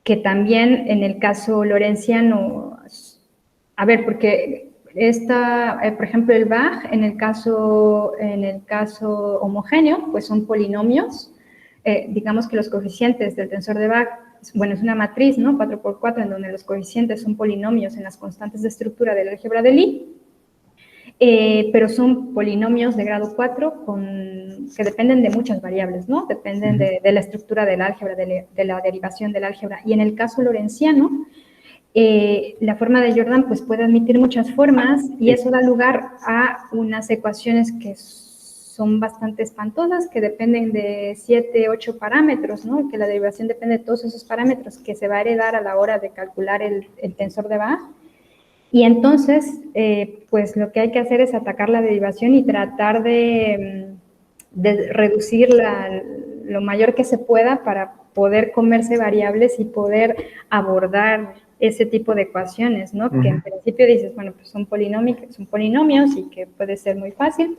que también en el caso Lorentziano, a ver, porque por ejemplo, el Bach, en el caso homogéneo, pues son polinomios. Digamos que los coeficientes del tensor de Bach, bueno, es una matriz, ¿no? 4x4, en donde los coeficientes son polinomios en las constantes de estructura del álgebra de Lie, pero son polinomios de grado 4 que dependen de muchas variables, ¿no? Dependen de la estructura del álgebra, de la derivación del álgebra. Y en el caso lorentziano, la forma de Jordan pues puede admitir muchas formas y eso da lugar a unas ecuaciones que son bastante espantosas, que dependen de 7, 8 parámetros, ¿no? Que la derivación depende de todos esos parámetros que se va a heredar a la hora de calcular el tensor de Bach. Y entonces, pues lo que hay que hacer es atacar la derivación y tratar de reducir lo mayor que se pueda para poder comerse variables y poder abordar ese tipo de ecuaciones, ¿no? Que en principio dices, bueno, pues son polinomios y que puede ser muy fácil,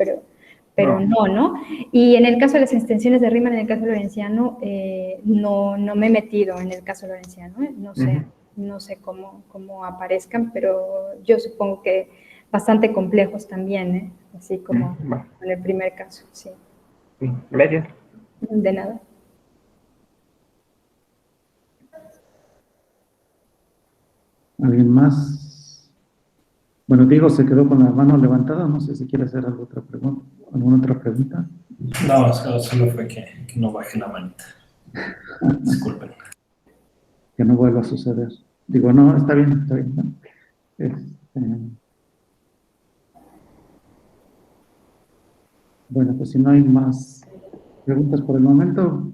pero no. Y en el caso de las extensiones de Riemann, en el caso lorentziano, no me he metido en el caso lorentziano, no sé cómo aparezcan, pero yo supongo que bastante complejos también, así como en el primer caso, sí. Gracias. De nada. ¿Alguien más? Bueno, Diego se quedó con la mano levantada, no sé si quiere hacer alguna otra pregunta. No, solo fue que no bajé la manita. Disculpen. Que no vuelva a suceder. Digo, no, está bien, ¿no? Bueno, pues si no hay más preguntas por el momento,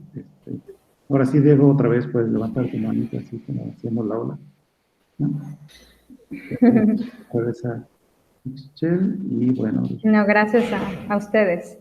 ahora sí, Diego, otra vez puedes levantar tu manita así como haciendo la ola, ¿no? Regresa Michelle y bueno. No, gracias a ustedes.